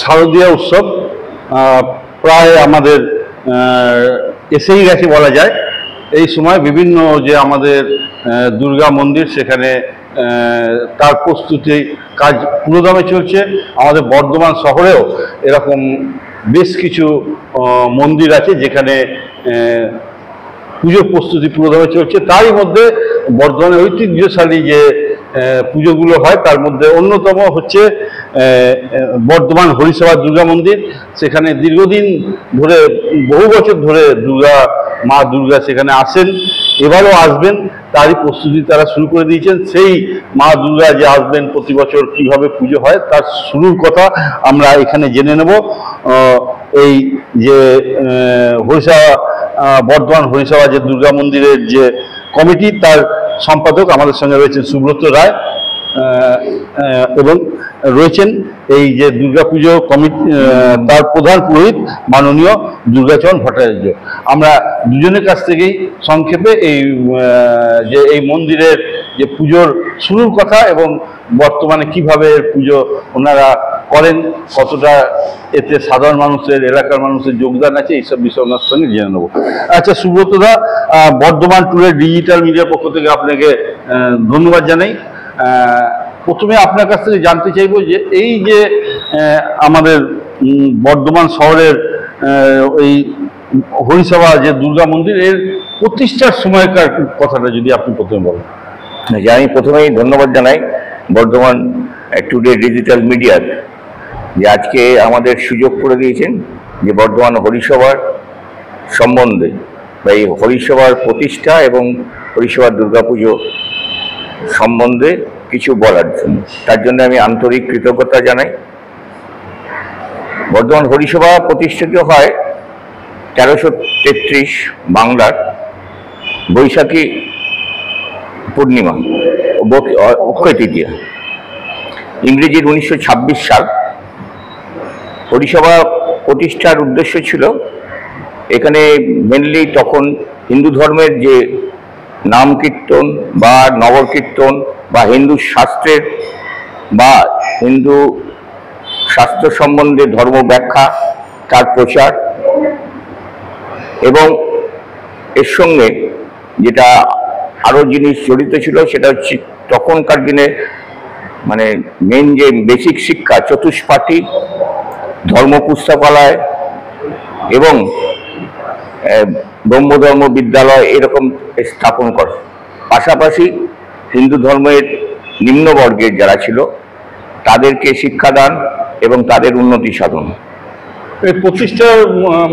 শারদীয়া উৎসব প্রায় আমাদের এসেই গেছে বলা যায়। এই সময় বিভিন্ন যে আমাদের দুর্গা মন্দির, সেখানে তার প্রস্তুতি কাজ পুরোদমে চলছে। আমাদের বর্ধমান শহরেও এরকম বেশ কিছু মন্দির আছে যেখানে পুজোর প্রস্তুতি পুরোদমে চলছে। তারই মধ্যে বর্ধমানের ঐতিহ্যশালী যে পুজোগুলো হয় তার মধ্যে অন্যতম হচ্ছে বর্ধমান হরিসভা দুর্গা মন্দির। সেখানে দীর্ঘদিন ধরে, বহু বছর ধরে মা দুর্গা সেখানে আসেন, এবারও আসবেন, তারই প্রস্তুতি তারা শুরু করে দিয়েছেন। সেই মা দুর্গা যে আসবেন প্রতি বছর কীভাবে পুজো হয় তার শুরুর কথা আমরা এখানে জেনে নেব। এই যে হরিসভা, বর্ধমান হরিসভা যে দুর্গা মন্দিরের যে কমিটি, তার সম্পাদক আমাদের সঙ্গে রয়েছেন সুব্রত রায়, এবং রয়েছেন এই যে দুর্গাপুজো কমিটি তার প্রধান পুরোহিত মাননীয় দুর্গাচরণ ভট্টাচার্য। আমরা দুজনের কাছ থেকেই সংক্ষেপে এই মন্দিরের যে পুজোর শুরুর কথা এবং বর্তমানে কিভাবে পুজো ওনারা করেন, কতটা এতে সাধারণ মানুষের, এলাকার মানুষের যোগদান আছে, এইসব বিষয় ওনার সঙ্গে জেনে নেব। আচ্ছা সুব্রতদা, বর্ধমান টুরের ডিজিটাল মিডিয়ার পক্ষ থেকে আপনাকে ধন্যবাদ জানাই। প্রথমে আপনার কাছ থেকে জানতে চাইব যে এই যে আমাদের বর্ধমান শহরের এই হরিসভা যে দুর্গা মন্দির, এর প্রতিষ্ঠার সময়কার কথাটা যদি আপনি প্রথমে বলেন। আমি প্রথমেই ধন্যবাদ জানাই বর্ধমান টুডে ডিজিটাল মিডিয়ার, যে আজকে আমাদের সুযোগ করে দিয়েছেন যে বর্ধমান হরিসভার সম্বন্ধে বা এই হরিসভার প্রতিষ্ঠা এবং হরিসভার দুর্গাপুজো সম্বন্ধে কিছু বলার জন্য। তার জন্য আমি আন্তরিক কৃতজ্ঞতা জানাই। বর্ধমান হরিসভা প্রতিষ্ঠিত হয় 1333 বাংলার বৈশাখী পূর্ণিমা, অক্ষয় তৃতীয়া, ইংরেজির 1926 সাল। হরিসভা প্রতিষ্ঠার উদ্দেশ্য ছিল, এখানে মেনলি তখন হিন্দু ধর্মের যে নাম কীর্তন বা নগর কীর্তন বা হিন্দু শাস্ত্রের বা হিন্দু শাস্ত্র সম্বন্ধে ধর্ম ব্যাখ্যা, তার প্রচার, এবং এর সঙ্গে যেটা আরও জিনিস জড়িত ছিল সেটা হচ্ছে তখনকার দিনে মানে মেন যে বেসিক শিক্ষা, চতুষ্পাঠী, ধর্ম পুস্তকালয় এবং ব্রহ্মধর্ম বিদ্যালয় এরকম স্থাপন করে। পাশাপাশি হিন্দু ধর্মের নিম্নবর্গের যারা ছিল তাদেরকে শিক্ষাদান এবং তাদের উন্নতি সাধন। এই প্রতিষ্ঠার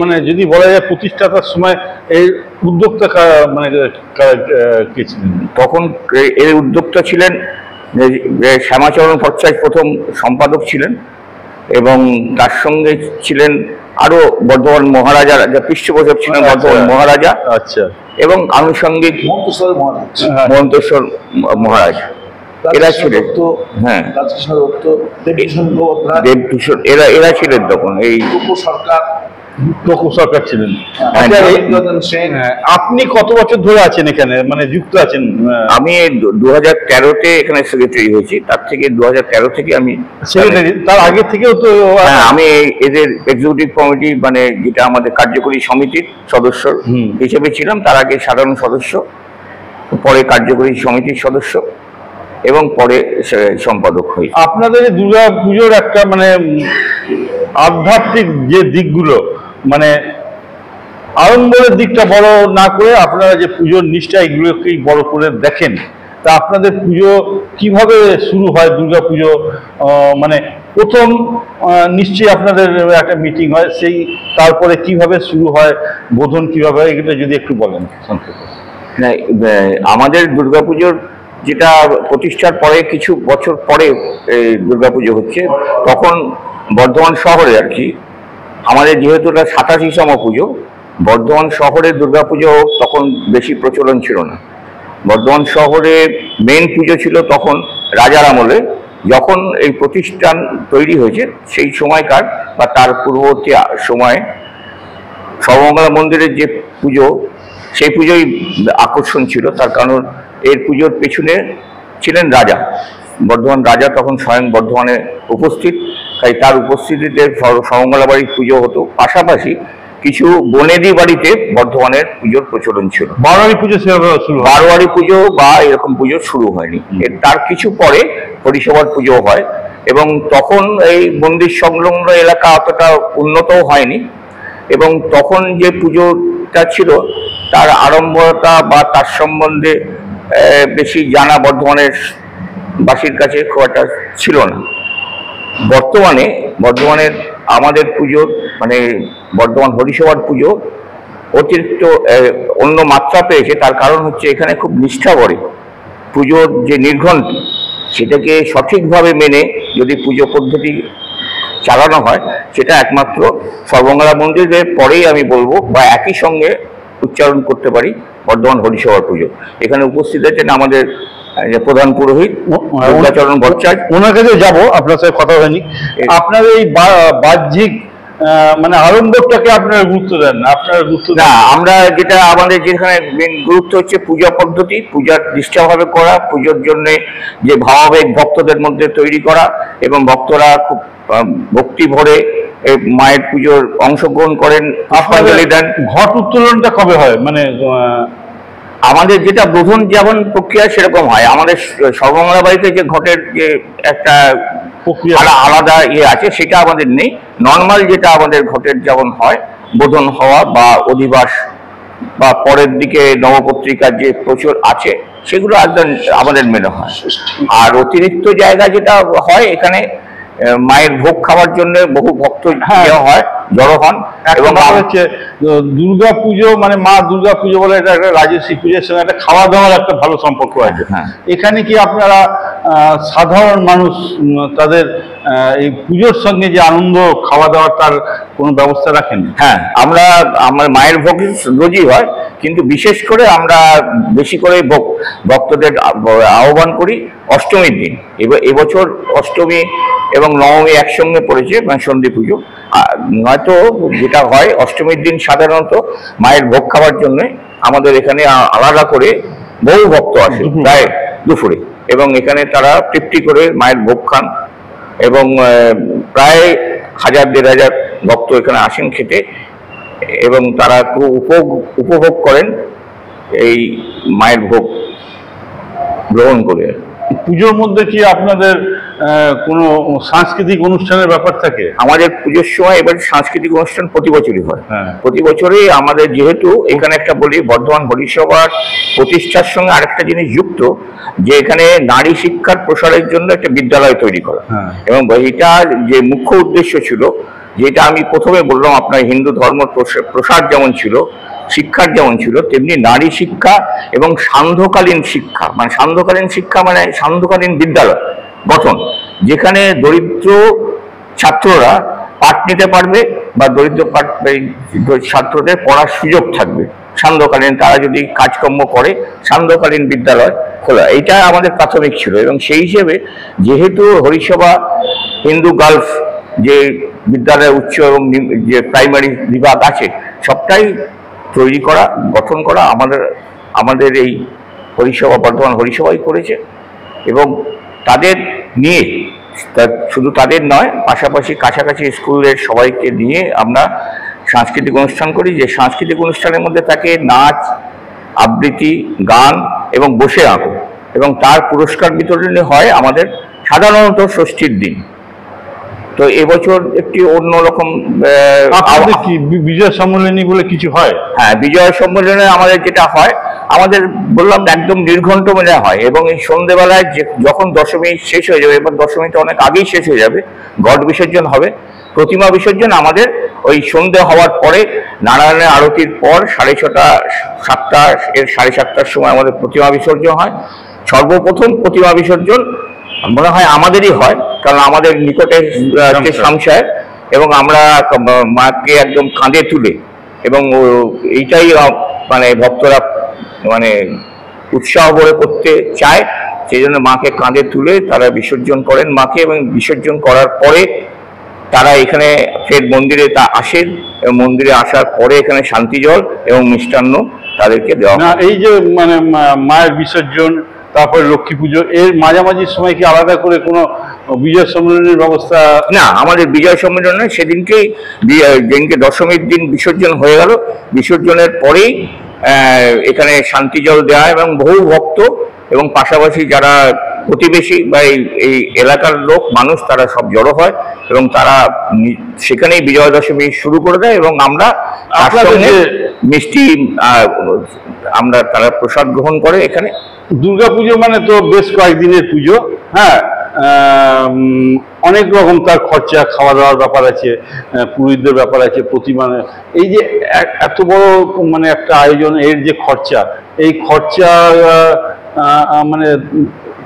মানে যদি বলা যায় প্রতিষ্ঠাতার সময় এই উদ্যোক্তা মানে কে ছিলেন? তখন এর উদ্যোক্তা ছিলেন শ্যামাচরণ ভট্টাচার্য, প্রথম সম্পাদক ছিলেন, এবং তার সঙ্গে ছিলেন আরো বর্ধমান মহারাজা, পৃষ্ঠপোষক ছিলেন বর্ধমান মহারাজা, আচ্ছা, এবং আনুষঙ্গিক মন্তেশ্বর মহারাজ, এরা ছিলেন। হ্যাঁ, দেবভূষণ, এরা ছিলেন তখন এই সরকার ছিলেন। আপনি কত বছর ধরে আছেন এখানে, মানে যুক্ত আছেন? আমি 2013-তে এখানে সেক্রেটারি হয়েছি। তার থেকে 2013 থেকে আমি সেক্রেটারি। তার আগে থেকেও তো? হ্যাঁ, আমি এদের এক্সিকিউটিভ কমিটি মানে যেটা আমাদের কার্যকরী সমিতির সদস্য হিসেবে ছিলাম। তার আগে সাধারণ সদস্য, পরে কার্যকরী সমিতির সদস্য এবং পরে সম্পাদক হই। আপনাদের দুর্গা পুজোর একটা মানে আধ্যাত্মিক যে দিকগুলো, মানে আড়ম্বরের দিকটা বড় না করে আপনারা যে পুজোর নিষ্ঠা, এগুলোকেই বড় করে দেখেন। তা আপনাদের পুজো কিভাবে শুরু হয়? দুর্গা পুজো মানে প্রথম নিশ্চয়ই আপনাদের একটা মিটিং হয়, সেই তারপরে কিভাবে শুরু হয়, বোধন কিভাবে হয়, এগুলো যদি একটু বলেন সংক্ষেপে। না, আমাদের দুর্গাপুজোর যেটা প্রতিষ্ঠার পরে কিছু বছর পরে দুর্গাপুজো হচ্ছে, তখন বর্ধমান শহরে আর কি আমাদের যেহেতু এটা 87তম পুজো, বর্ধমান শহরে দুর্গাপুজো তখন বেশি প্রচলন ছিল না। বর্ধমান শহরে মেন পুজো ছিল তখন রাজার আমলে, যখন এই প্রতিষ্ঠান তৈরি হয়েছে সেই সময়কার বা তার পূর্ববর্তী সময়ে সর্বমঙ্গলা মন্দিরের যে পুজো, সেই পুজোই আকর্ষণ ছিল। তার কারণ এর পুজোর পেছনে ছিলেন রাজা, বর্ধমান রাজা তখন স্বয়ং বর্ধমানে উপস্থিত, তাই তার উপস্থিতিতে সর্বমঙ্গলা পুজো হতো। পাশাপাশি কিছু বনেদি বাড়িতে বর্ধমানের পুজোর প্রচলন ছিল। বারোয়ারি পুজো সেভাবে শুরু, বারোয়ারি পুজো বা এরকম পুজো শুরু হয়নি। তার কিছু পরে হরিসভার পুজো হয়, এবং তখন এই মন্দির সংলগ্ন এলাকা অতটা উন্নতও হয়নি, এবং তখন যে পুজোটা ছিল তার আড়ম্বরতা বা তার সম্বন্ধে বেশি জানা বর্ধমানের বাসীর কাছে খুব একটা ছিল না। বর্ধমানের আমাদের পুজো মানে বর্ধমান হরিসভার পুজো অতিরিক্ত অন্য মাত্রা পেয়েছে। তার কারণ হচ্ছে এখানে খুব নিষ্ঠা করে পুজোর যে নির্ঘণ্ট সেটাকে সঠিকভাবে মেনে যদি পুজো পদ্ধতি চালানো হয়, সেটা একমাত্র সর্বমঙ্গলা মন্দিরের পরেই আমি বলবো বা একই সঙ্গে উচ্চারণ করতে পারি বর্ধমান হরিসভার পুজো। এখানে উপস্থিত আছেন আমাদের প্রধান পুরোহিত দুর্গাচরণ ভট্টাচার্য, ওনার কাছে যাবো, আপনার সাথে কথা হয়নি। আপনার এই বাহ্যিক মানে আড়ম্বরটাকে আপনারা গুরুত্ব দেন না? আপনারা গুরুত্ব না, আমরা যেটা আমাদের যেখানে মেন গুরুত্ব হচ্ছে পূজা পদ্ধতি, পূজার নিষ্ঠাভাবে করা, পুজোর জন্য যে ভাবাবেগ ভক্তদের মধ্যে তৈরি করা, এবং ভক্তরা খুব ভক্তি ভরে মায়ের পুজোর অংশগ্রহণ করেন, পুষ্পাঞ্জলি দেন। ঘট উত্তোলনটা কবে হয়? মানে আমাদের যেটা বোধন যেমন প্রক্রিয়া সেরকম হয়। আমাদের সর্বমঙ্গলা বাড়িতে যে ঘটের যে একটা আলাদা আছে সেটা আমাদের নেই। নর্মাল যেটা আমাদের ঘটের যেমন হয় বোধন হওয়া বা অধিবাস বা পরের দিকে নবপত্রিকার যে প্রচুর আছে সেগুলো একদম আমাদের মেনে হয়। আর অতিরিক্ত জায়গা যেটা হয় এখানে মায়ের ভোগ খাওয়ার জন্য বহু ভক্ত হয়, জড়ো হন। এবং হচ্ছে দুর্গা পুজো মানে মা দুর্গা পুজো বলে এটা একটা রাজস্বী পুজোর সঙ্গে একটা খাওয়া দাওয়ার একটা ভালো সম্পর্ক আছে। এখানে কি আপনারা সাধারণ মানুষ তাদের এই পুজোর সঙ্গে যে আনন্দ খাওয়া দাওয়ার তার কোনো ব্যবস্থা রাখেন? হ্যাঁ, আমার মায়ের ভোগ রোজই হয়, কিন্তু বিশেষ করে আমরা বেশি করে ভক্তদের আহ্বান করি অষ্টমীর দিন। এবছর অষ্টমী এবং নবমী একসঙ্গে পড়েছে, মানে সন্ধি পুজো। নয়তো যেটা হয় অষ্টমীর দিন সাধারণত মায়ের ভোগ খাওয়ার জন্য আমাদের এখানে আলাদা করে বহু ভক্ত আসে প্রায় দুপুরে, এবং এখানে তারা তৃপ্তি করে মায়ের ভোগ খান, এবং প্রায় 1000-1500 ভক্ত এখানে আসেন খেতে, এবং তারা খুব উপভোগ করেন এই মায়ের ভোগ গ্রহণ করে। পুজোর মধ্যে কি আপনাদের কোনো সাংস্কৃতিক অনুষ্ঠানের ব্যাপার থাকে? আমাদের পুজোর সময় এবার সাংস্কৃতিক অনুষ্ঠান প্রতি বছরই হয়। প্রতি বছরই আমাদের, যেহেতু এখানে একটা বলি বর্ধমান হরিসভার প্রতিষ্ঠার সঙ্গে আরেকটা জিনিস যুক্ত, যে এখানে নারী শিক্ষার প্রসারের জন্য একটা বিদ্যালয় তৈরি করা, এবং এটার যে মুখ্য উদ্দেশ্য ছিল, যেটা আমি প্রথমে বললাম আপনার হিন্দু ধর্ম প্রসার যেমন ছিল, শিক্ষার যেমন ছিল, তেমনি নারী শিক্ষা এবং সান্ধ্যকালীন শিক্ষা, মানে সান্ধ্যকালীন বিদ্যালয় গঠন, যেখানে দরিদ্র ছাত্ররা পাঠ নিতে পারবে বা দরিদ্র ছাত্রদের পড়ার সুযোগ থাকবে সান্ধ্যকালীন, তারা যদি কাজকর্ম করে সান্ধ্যকালীন বিদ্যালয় খোলা, এটা আমাদের প্রাথমিক ছিল। এবং সেই হিসেবে যেহেতু হরিসভা হিন্দু গার্লস যে বিদ্যালয় উচ্চ এবং যে প্রাইমারি বিভাগ আছে সবটাই তৈরি করা, গঠন করা আমাদের এই হরিসভা বর্ধমান হরিসভাই করেছে। এবং তাদের নিয়ে শুধু তাদের নয়, পাশাপাশি কাছাকাছি স্কুলের সবাইকে নিয়ে আমরা সাংস্কৃতিক অনুষ্ঠান করি, যে সাংস্কৃতিক অনুষ্ঠানের মধ্যে থাকে নাচ, আবৃত্তি, গান এবং বসে আঁকো, এবং তার পুরস্কার বিতরণী হয় আমাদের সাধারণত ষষ্ঠীর দিন। তো এবছর একটি অন্যরকম বিজয় সম্মেলনী বলে কিছু হয়। হ্যাঁ, বিজয় সম্মেলনে আমাদের যেটা হয়, আমাদের বললাম একদম নির্ঘণ্ট মেলে হয়, এবং এই সন্ধ্যেবেলায় যখন দশমী শেষ হয়ে যাবে, এবার দশমীটা অনেক আগেই শেষ হয়ে যাবে, ঘট বিসর্জন হবে। প্রতিমা বিসর্জন আমাদের ওই সন্ধ্যে হওয়ার পরে নারায়ণের আরতির পর 7:30-7টার সময় আমাদের প্রতিমা বিসর্জন হয়। সর্বপ্রথম প্রতিমা বিসর্জন মনে হয় আমাদেরই হয়, কারণ আমাদের নিকটে সংশয়, এবং আমরা মাকে একদম কাঁধে তুলে, এবং এইটাই মানে ভক্তরা মানে উৎসাহ ভরে করতে চায়, সেই জন্য মাকে কাঁধে তুলে তারা বিসর্জন করেন মাকে, এবং বিসর্জন করার পরে তারা এখানে ফের মন্দিরে আসেন, এবং মন্দিরে আসার পরে এখানে শান্তি জল এবং মিষ্টান্ন তাদেরকে দেওয়া। এই যে মানে মায়ের বিসর্জন, তারপরে লক্ষ্মী পুজো, এর মাঝামাঝি সময় কি আলাদা করে কোনো বিজয় সম্মেলনের ব্যবস্থা? না, আমাদের বিজয় সম্মেলনে সেদিনকেই, যেদিনকে দশমীর দিন বিসর্জন হয়ে গেল, বিসর্জনের পরেই এখানে শান্তি জল দেওয়া এবং বহু ভক্ত এবং পাশাপাশি যারা প্রতিবেশী বা এই এলাকার লোক মানুষ তারা সব জড়ো হয় এবং তারা সেখানেই বিজয়া দশমী শুরু করে দেয় এবং আমরা মিষ্টি আমরা তারা প্রসাদ গ্রহণ করে। এখানে দুর্গাপুজো মানে তো বেশ কয়েকদিনের পুজো, হ্যাঁ, অনেক রকম তার খরচা, খাওয়া দাওয়ার ব্যাপার আছে, পুরোহিতদের ব্যাপার আছে, প্রতিমা, এই যে এত বড় মানে একটা আয়োজন, এর যে খরচা, এই খরচা মানে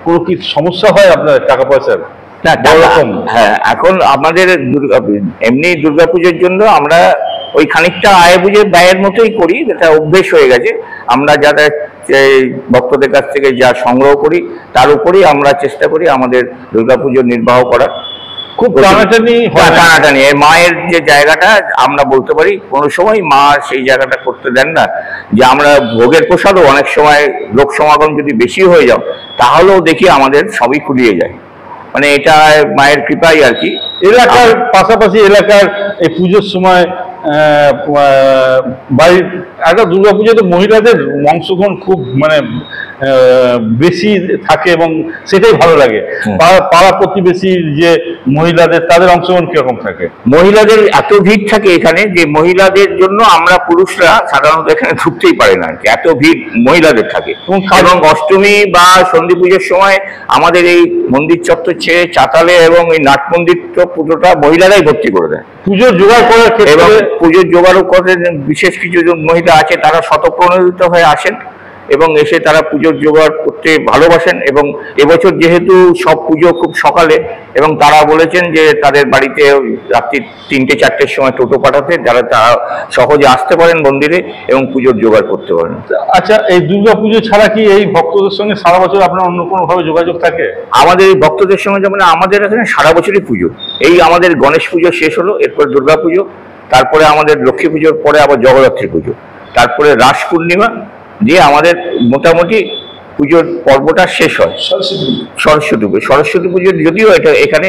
কোনো কি সমস্যা হয় আপনার টাকা পয়সার? হ্যাঁ, এখন আমাদের এমনি দুর্গাপুজোর জন্য আমরা ওই খানিকটা আয় বুঝে ব্যয়ের মতোই করি, যেটা অভ্যেস হয়ে গেছে। আমরা যারা ভক্তদের কাছ থেকে যা সংগ্রহ করি তার উপরেই আমরা চেষ্টা করি আমাদের দুর্গাপুজো নির্বাহ করার। খুব টানাটানি মায়ের যে জায়গাটা আমরা বলতে পারি, কোনো সময় মা সেই জায়গাটা করতে দেন না, যে আমরা ভোগের প্রসাদও অনেক সময় লোক সমাগম যদি বেশি হয়ে যাও তাহলেও দেখি আমাদের সবই কুলিয়ে যায়, মানে এটা মায়ের কৃপাই আর কি। এলাকার পাশাপাশি এলাকার এই পুজোর সময় বাড়ির একটা দুর্গাপুজোতে মহিলাদের অংশগ্রহণ খুব মানে বেশি থাকে এবং সেটাই ভালো লাগে। পাড়া প্রতিবেশীর যে মহিলাদের, তাদের অংশগ্রহণ কিরকম থাকে? মহিলাদের এত ভিড় থাকে এখানে যে মহিলাদের জন্য আমরা পুরুষরা সাধারণত এখানে ঢুকতেই পারি না, এত ভিড় মহিলাদের থাকে। এবং অষ্টমী বা সন্ধি পুজোর সময় আমাদের এই মন্দির চত্বর ছেড়ে চাতালে এবং এই নাট মন্দির পুজোটা মহিলারাই ভর্তি করে দেয়। পুজোর জোগাড় করার ক্ষেত্রে এবং পুজোর জোগাড়ও করে বিশেষ কিছু মহিলা আছে, তারা স্বতঃপ্রণোদিত হয়ে আসেন এবং এসে তারা পুজোর জোগাড় করতে ভালোবাসেন। এবং এবছর যেহেতু সব পুজো খুব সকালে, এবং তারা বলেছেন যে তাদের বাড়িতে রাত্রি 3-4টের সময় টোটো পাঠাতে, যারা তারা সহজে আসতে পারেন মন্দিরে এবং পুজোর জোগাড় করতে পারেন। আচ্ছা, এই দুর্গা পুজো ছাড়া কি এই ভক্তদের সঙ্গে সারা বছর আপনার অন্য কোনোভাবে যোগাযোগ থাকে? আমাদের এই ভক্তদের সঙ্গে যেমন আমাদের এখানে সারা বছরই পুজো, এই আমাদের গণেশ পুজো শেষ হলো, এরপর দুর্গা পুজো, তারপরে আমাদের লক্ষ্মী পুজোর পরে আবার জগদ্ধাত্রী পুজো, তারপরে রাস পূর্ণিমা দিয়ে আমাদের মোটামুটি পুজোর পর্বটা শেষ হয়। সরস্বতী পুজোর যদিও এটা এখানে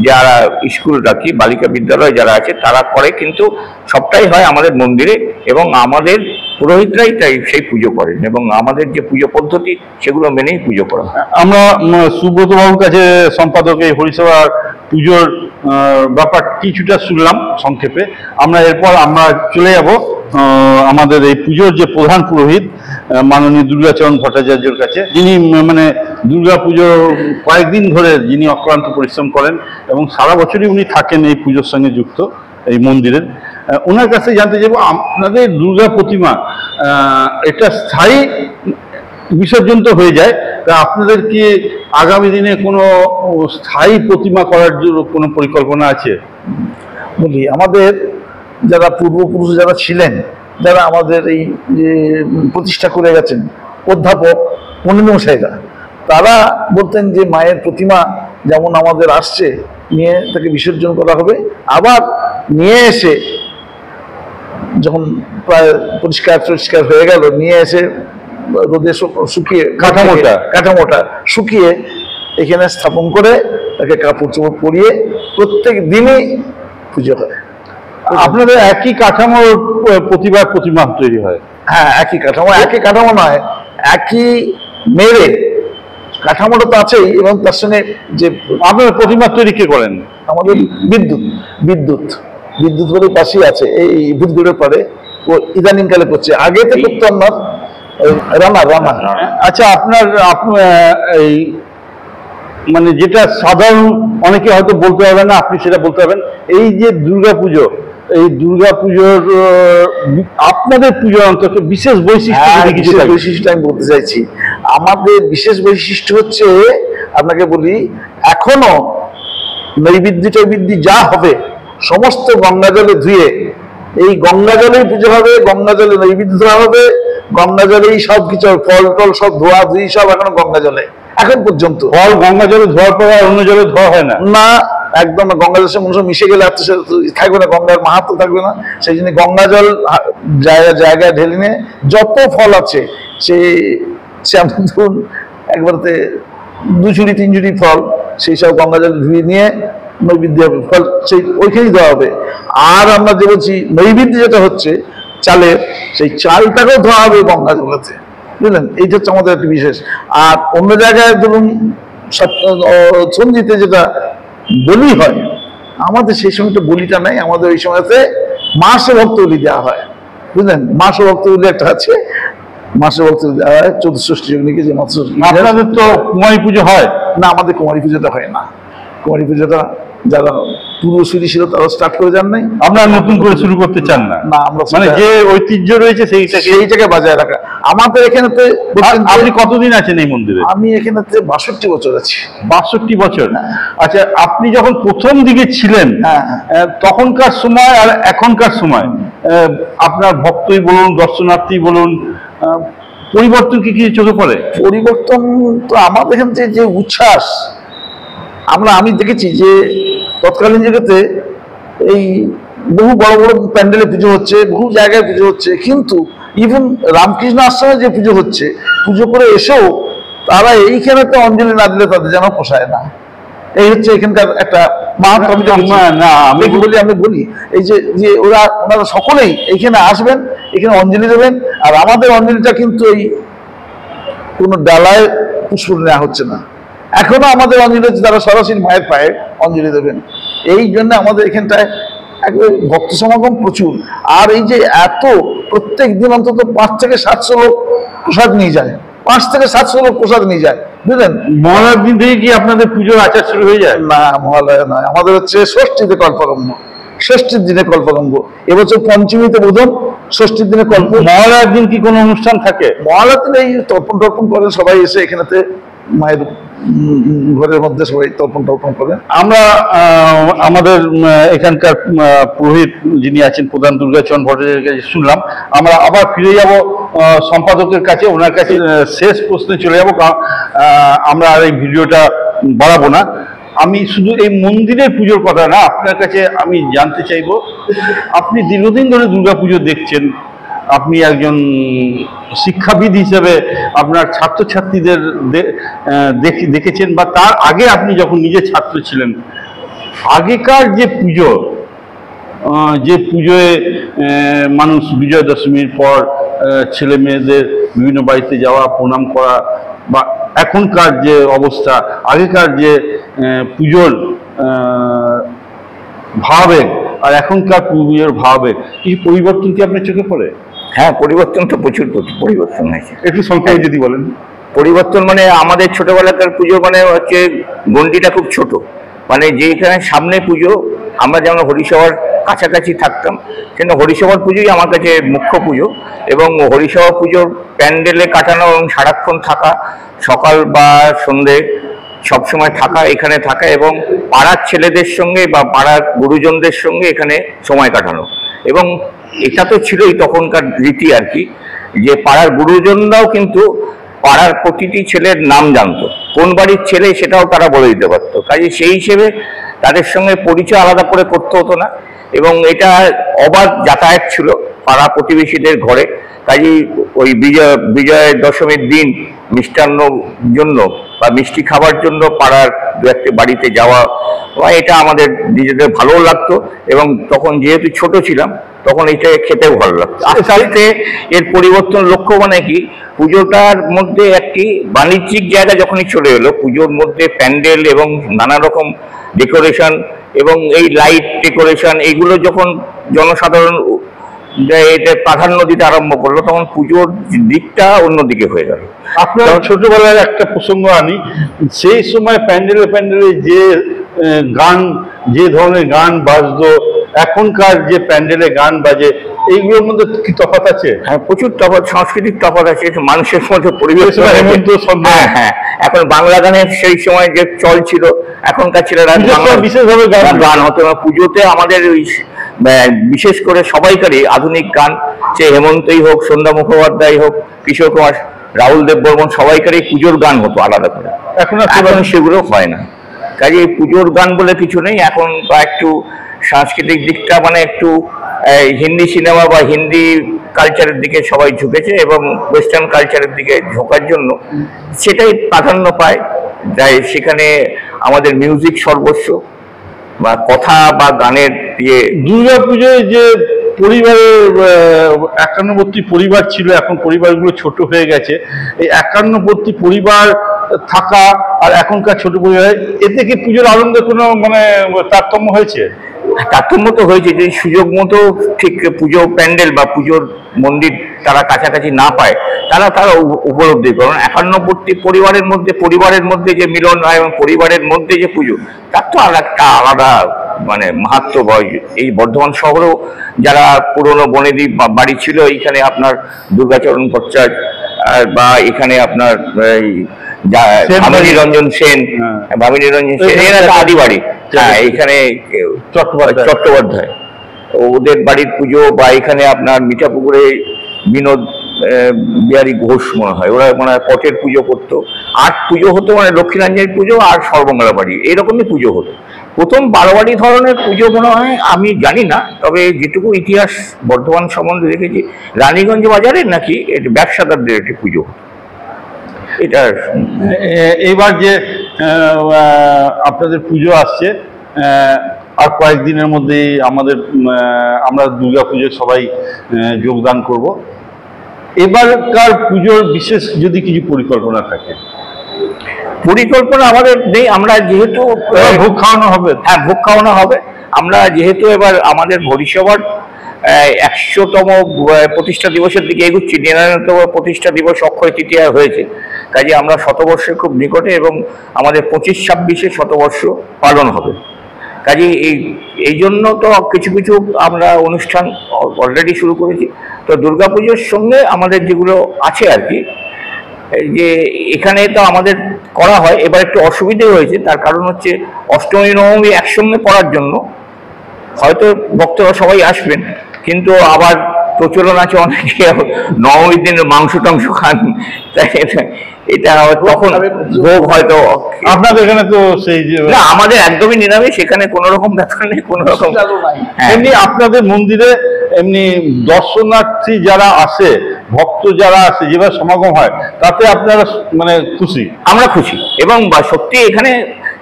যারা স্কুল রাখি, বালিকা বিদ্যালয় যারা আছে তারা করে, কিন্তু সবটাই হয় আমাদের মন্দিরে এবং আমাদের পুরোহিতরাই তাই সেই পুজো করেন এবং আমাদের যে পুজো পদ্ধতি সেগুলো মেনেই পুজো করা হয়। আমরা সুব্রত বাবুর কাছে, সম্পাদক, এই হরিসভার পুজোর ব্যাপার কিছুটা শুনলাম সংক্ষেপে। এরপর আমরা চলে যাব আমাদের এই পুজোর যে প্রধান পুরোহিত মাননীয় দুর্গাচরণ ভট্টাচার্যের কাছে, যিনি মানে দুর্গা পুজো কয়েকদিন ধরে যিনি অক্লান্ত পরিশ্রম করেন এবং সারা বছরই উনি থাকেন এই পুজোর সঙ্গে যুক্ত এই মন্দিরের। ওনার কাছে জানতে চাইব, আপনাদের দুর্গা প্রতিমা এটা স্থায়ী বিসর্জন তো হয়ে যায়, তা আপনাদের কি আগামী দিনে কোনো স্থায়ী প্রতিমা করার জন্য কোনো পরিকল্পনা আছে? বলি, আমাদের যারা পূর্বপুরুষ যারা ছিলেন, যারা আমাদের এই যে প্রতিষ্ঠা করে গেছেন অধ্যাপক মনিমশাইরা, তারা বলতেন যে মায়ের প্রতিমা যেমন আমাদের আসছে নিয়ে তাকে বিসর্জন করা হবে, আবার নিয়ে এসে যখন প্রায় পরিষ্কার হয়ে গেল, নিয়ে এসে রোদে শুকিয়ে কাঠামোটা শুকিয়ে এখানে স্থাপন করে তাকে কাপড় চোপড় পরিয়ে প্রত্যেক দিনই পুজো হয়। আপনাদের একই কাঠামোর প্রতিমা তৈরি হয়? হ্যাঁ, একই কাঠামো নয়, একই মেরে কাঠামোটা তো আছেই এবং তার সঙ্গে যে আপনারা প্রতিমা তৈরি কে করেন? আমাদের বিদ্যুৎ বলে পাশেই আছে, এই বিদ্যুতের পরে ও ইদানিংকালে করছে, আগে তো করতাম না, রানা। আচ্ছা, আপনার এই মানে যেটা সাধারণ অনেকে হয়তো বলতে পারবেন না, আপনি সেটা বলতে পারবেন, এই যে দুর্গাপুজো, এই দুর্গাপুজোর আপনাদের পুজোর অন্তত বিশেষ বৈশিষ্ট্য আমি বলতে চাইছি। আমাদের বিশেষ বৈশিষ্ট্য হচ্ছে, আপনাকে বলি, এখনো নৈবেদ্য যা হবে সমস্ত গঙ্গা জলে ধুয়ে, এই গঙ্গা জলেই পুজো হবে, গঙ্গা জলে নৈবেদ্য ধোয়া হবে, গঙ্গা জলেই সব কিছু, ফল টল সব ধোয়া ধুই সব এখনো গঙ্গা জলে, এখন পর্যন্ত। ফল গঙ্গা জলে ধোয়ার পর অন্য জলে ধোয়া হয় না? না, একদম গঙ্গা জলের সঙ্গে মানুষ মিশে গেলে থাকবে না, গঙ্গার মাহাত্ম থাকবে না। সেই জন্য গঙ্গা জল জায়গায় ঢেলে নিয়ে যত ফল আছে, সেই শ্যামধুন, একবারতে 2 ঝুড়ি 3 ঝুড়ি ফল সেই সব গঙ্গা জল ধুয়ে নিয়ে নৈবেদ্য হবে, ফল সেই ওইখানেই দেওয়া হবে। আর আমরা যে বলছি নৈবেদ্য যেটা হচ্ছে চালের, সেই চালটাকেও ধোয়া হবে গঙ্গা জলেতে, বুঝলেন? এইটা হচ্ছে আমাদের একটা বিশেষ। আর অন্য জায়গায় ধরুন সঞ্জিতে যেটা বলি হয়, আমাদের সেই সময়টা বলিটা নাই, আমাদের ওই সময়তে মাসে ভক্ত বলি দেওয়া হয়, বুঝলেন? মাসে ভক্ত বলি একটা আছে, মাসে ভক্ত বলি দেওয়া হয় 14ষষ্ঠী অগ্নিকে যে মাত্র। আপনাদের তো কুমারী পুজো হয় না? আমাদের কুমারী পুজোটা হয় না। কুমারী পুজোটা যারা পূর্বসূরি ছিল তারা স্টার্ট করে যান নাই, আমরা নতুন করে শুরু করতে চান না? না, আমরা মানে যে ঐতিহ্য রয়েছে সেইটাকে বজায় রাখা। আমাদের এখানেতে আপনি কতদিন আছেন এই মন্দিরে? আমি এখানেতে 62 বছর আছি। 62 বছর? আচ্ছা, আপনি যখন প্রথম দিকে ছিলেন তখনকার সময় আর এখনকার সময় আপনার ভক্তই বলুন দর্শনার্থী বলুন পরিবর্তন কি কি চোখে পড়ে? পরিবর্তন তো আমাদের এখান থেকে যে উচ্ছ্বাস আমি দেখেছি যে তৎকালীন যুগেতে এই বহু বড় বড় প্যান্ডেলে পুজো হচ্ছে, বহু জায়গায় পুজো হচ্ছে, কিন্তু ইভেন রামকৃষ্ণ আশ্রমে যে পুজো হচ্ছে, পুজো করে এসেও তারা এইখানে তো অঞ্জলি না দিলে তাদের যেন পোষায় না। এই হচ্ছে এখানকার একটা আমি বলি এই যে ওনারা সকলেই এইখানে আসবেন, এখানে অঞ্জলি দেবেন। আর আমাদের অঞ্জলিটা কিন্তু এই কোনো ডালায় পুষ্প নেওয়া হচ্ছে না, এখনো আমাদের অঞ্জলি হচ্ছে তারা সরাসরি মায়ের পায়ে অঞ্জলি দেবেন। এই জন্য আমাদের এখানটায় একবার ভক্ত সমাগম প্রচুর। আর এই যে এত প্রত্যেক দিন অন্তত 5 থেকে 700 লোক প্রসাদ নিয়ে যায়, 5 থেকে 700 লোক প্রসাদ নিয়ে যায়, বুঝলেন? মহালয়ার দিন থেকে কি আপনাদের পুজোর আচার শুরু হয়ে যায়? না, মহালয়া নয়, আমাদের হচ্ছে ষষ্ঠীতে কল্পারম্ভ, ষষ্ঠীর দিনে কল্পারম্ভ। এবছর পঞ্চমীতে বোধন, ষষ্ঠীর দিনে কল্প। মহালয়ার দিন কি কোনো অনুষ্ঠান থাকে? মহালয়ার দিনে এই তর্পণ টর্পণ করেন সবাই, এসে এখানেতে মায়ের ঘরের মধ্যে সবাই তর্পণ টর্পণ করেন। আমরা আমাদের এখানকার পুরোহিত যিনি আছেন প্রধান দুর্গাচরণ ভট্টাচার্যের কাছে শুনলাম, আমরা আবার ফিরে যাব সম্পাদকের কাছে, ওনার কাছে শেষ প্রশ্নে চলে যাব। আমরা আর এই ভিডিওটা বাড়াবো না। আমি শুধু এই মন্দিরের পুজোর কথা না, আপনার কাছে আমি জানতে চাইব, আপনি দীর্ঘদিন ধরে দুর্গাপুজো দেখছেন, আপনি একজন শিক্ষাবিদ হিসেবে আপনার ছাত্রছাত্রীদের দেখেছেন, বা তার আগে আপনি যখন নিজে ছাত্র ছিলেন, আগেকার যে পুজো, যে পুজোয় মানুষ বিজয়া দশমীর পর ছেলে মেয়েদের বিভিন্ন বাড়িতে যাওয়া, প্রণাম করা, বা এখনকার যে অবস্থা, আগেকার যে পুজোর ভাবাবেগ আর এখনকার পুজোর ভাবাবেগ, এই পরিবর্তন কি আপনার চোখে পড়ে? হ্যাঁ, পরিবর্তন তো প্রচুর পরিবর্তন হয়েছে। একটু সংক্ষেপে যদি বলেন। পরিবর্তন মানে আমাদের ছোটবেলাকার পুজো মানে হচ্ছে গণ্ডিটা খুব ছোট, মানে যেখানে সামনে পুজো, আমরা যেমন হরিসভার কাছাকাছি থাকতাম, কিন্তু হরিসভার পুজোই আমার কাছে মুখ্য পুজো। এবং হরিসভা পুজোর প্যান্ডেলে কাটানো এবং সারাক্ষণ থাকা, সকাল বা সন্ধে সবসময় থাকা, এখানে থাকা, এবং পাড়ার ছেলেদের সঙ্গে বা পাড়ার গুরুজনদের সঙ্গে এখানে সময় কাটানো। এবং এটা তো ছিলই তখনকার রীতি আর কি, যে পাড়ার গুরুজনরাও কিন্তু পাড়ার প্রতিটি ছেলের নাম জানতো, কোন বাড়ির ছেলে সেটাও তারা বলে দিতে পারতো। কাজে সেই হিসেবে তাদের সঙ্গে পরিচয় আলাদা করে করতে হতো না, এবং এটা অবাধ যাতায়াত ছিল পাড়া প্রতিবেশীদের ঘরে। কাজেই ওই বিজয়া দশমীর দিন মিষ্টান্নর জন্য বা মিষ্টি খাবার জন্য পাড়ার দু একটি বাড়িতে যাওয়া, এটা আমাদের নিজেদের ভালোও লাগতো। এবং তখন যেহেতু ছোট ছিলাম, তখন এটা খেতেও ভালো লাগতো। আস্তে আস্তে এর পরিবর্তন লক্ষ্য, মানে কি, পুজোটার মধ্যে একটি বাণিজ্যিক জায়গা যখনই চলে এলো, পুজোর মধ্যে প্যান্ডেল এবং নানা রকম ডেকোরেশন এবং এই লাইট ডেকোরেশন, এইগুলো যখন জনসাধারণ এটা প্রাধান্য দিতে আরম্ভ করলো, তখন পুজোর দিকটা অন্যদিকে হয়ে গেল। আপনার ছোটবেলার একটা প্রসঙ্গ আনি, সেই সময় প্যান্ডেলে যে গান, যে ধরনের গান বাজতো, এখনকার যে প্যান্ডেলে গান বাজে, এইগুলোর মধ্যে কি তফাৎ আছে? হ্যাঁ, প্রচুর তফাৎ, সাংস্কৃতিক তফাৎ আছে, মানুষের মধ্যে পরিবেশ। হ্যাঁ, এখন বাংলা গানের সেই সময় যে চল ছিল, এখনকার ছেলেরা বিশেষভাবে গান হতো না। পুজোতে আমাদের ওই বিশেষ করে সবাইকারই আধুনিক গান, সে হেমন্তই হোক, সন্ধ্যা মুখোপাধ্যায় হোক, কিশোর কুমার, রাহুল দেববর্মন, সবাইকারই পুজোর গান হতো আলাদা করে। এখন সেগুলো হয় না। কাজে পুজোর গান বলে কিছু নেই এখন, একটু সাংস্কৃতিক দিকটা মানে একটু হিন্দি সিনেমা বা হিন্দি কালচারের দিকে সবাই ঝুঁকেছে এবং ওয়েস্টার্ন কালচারের দিকে ঝোঁকার জন্য সেটাই প্রাধান্য পায়। তাই সেখানে আমাদের মিউজিক সর্বস্ব বা কথা বা গানের দিয়ে। দুর্গাপুজোয় যে পরিবারের 51টি পরিবার ছিল, এখন পরিবারগুলো ছোট হয়ে গেছে, এই 51টি পরিবার থাকা আর এখনকার ছোট পরিবার, এতে কি পুজোর আনন্দে কোনো মানে তারতম্য হয়েছে? তারতম্য তো হয়েছে, যদি সুযোগ মতো ঠিক পুজো প্যান্ডেল বা পুজোর মন্দির তারা কাছাকাছি না পায়, তারা উপলব্ধি করে। কারণ 51টি পরিবারের মধ্যে যে মিলন হয় এবং পরিবারের মধ্যে যে পুজো, তার তো আর একটা আলাদা মানে মাহাত্ম্য হয়। এই বর্ধমান শহরেও যারা পুরনো বনেদি বাড়ি ছিল, এইখানে আপনার দুর্গাচরণ ভট্টাচার্য বা এখানে আপনার ভামিনী রঞ্জন সেন, এরা আদি বাড়ি, হ্যাঁ এইখানে চট্টোপাধ্যায়, ওদের বাড়ির পুজো, বা এখানে আপনার মিঠাপুকুরে বিনোদ বিহারী ঘোষ মনে হয়, ওরা মনে হয় পটের পুজো করতো, আট পুজো হতো, মানে লক্ষ্মীনারায়ণের পুজো আর সর্বমঙ্গলা বাড়ি, এরকমই পুজো হতো। প্রথম 12 বাড়ি ধরনের পুজো মনে হয়, আমি জানি না, তবে যেটুকু ইতিহাস বর্ধমান সম্বন্ধে দেখেছি, রানীগঞ্জ বাজারের নাকি ব্যবসাদারদের একটি পুজো। এটা এবার যে আপনাদের পুজো আসছে, আর কয়েকদিনের মধ্যেই আমরা দুর্গাপুজোয় সবাই যোগদান করব। এবারকার পুজোর বিশেষ যদি কিছু পরিকল্পনা থাকে? পরিকল্পনা আমাদের নেই, আমরা যেহেতু ভোগ খাওয়ানো হবে। হ্যাঁ, ভোগ খাওয়ানো হবে। আমরা যেহেতু এবার আমাদের পরিষেবার 100তম প্রতিষ্ঠা দিবসের দিকে এগুচ্ছি, 99তম প্রতিষ্ঠা দিবস অক্ষয় তৃতীয়া হয়েছে, কাজে আমরা শতবর্ষের খুব নিকটে, এবং আমাদের 25-26-এ শতবর্ষ পালন হবে। কাজে এই জন্য তো কিছু কিছু আমরা অনুষ্ঠান অলরেডি শুরু করেছি। তো দুর্গাপুজোর সঙ্গে আমাদের যেগুলো আছে আর কি, যে এখানে তো আমাদের করা হয়, এবার একটু অসুবিধে হয়েছে, তার কারণ হচ্ছে অষ্টমী নবমী একসঙ্গে করার জন্য হয়তো ভক্তরা সবাই আসবেন, কিন্তু আবার প্রচলন আছে অনেকে নবমীর দিন মাংস টাংস খান, তাই এটা তখন ভোগ হয়তো। আপনাদের এখানে তো সেই না, আমাদের একদমই নিরামিষ, সেখানে কোনো রকম ব্যাপার নেই, কোনো রকম। এমনি আপনাদের মন্দিরে এমনি দর্শনার্থী যারা আসে, ভক্ত যারা আসে, যেভাবে সমাগম হয়, তাতে আপনারা মানে খুশি? আমরা খুশি, এবং সত্যি এখানে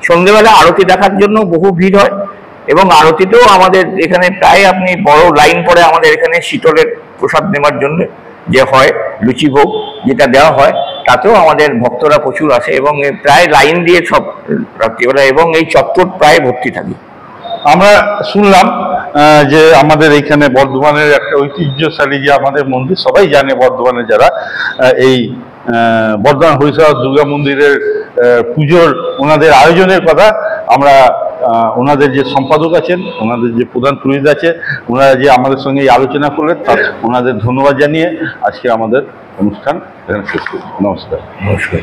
সন্ধ্যেবেলা আরতি দেখার জন্য বহু ভিড় হয়, এবং আরতিতেও আমাদের এখানে প্রায় আপনি বড় লাইন পড়ে আমাদের এখানে শীতলের প্রসাদ নেওয়ার জন্য যে হয় লুচি ভোগ যেটা দেওয়া হয়, তাতেও আমাদের ভক্তরা প্রচুর আসে, এবং প্রায় লাইন দিয়ে সব রাত্রিবেলা, এবং এই চত্বর প্রায় ভর্তি থাকে। আমরা শুনলাম যে আমাদের এইখানে বর্ধমানের একটা ঐতিহ্যশালী যে আমাদের মন্দির, সবাই জানে বর্ধমানে যারা, এই বর্ধমান হরিসভা দুর্গা মন্দিরের পুজোর ওনাদের আয়োজনের কথা আমরা ওনাদের যে সম্পাদক আছেন, ওনাদের যে প্রধান পুরোহিত আছে, ওনারা যে আমাদের সঙ্গে এই আলোচনা করলেন, তার ওনাদের ধন্যবাদ জানিয়ে আজকে আমাদের অনুষ্ঠান এখানে শেষ করি। নমস্কার। নমস্কার।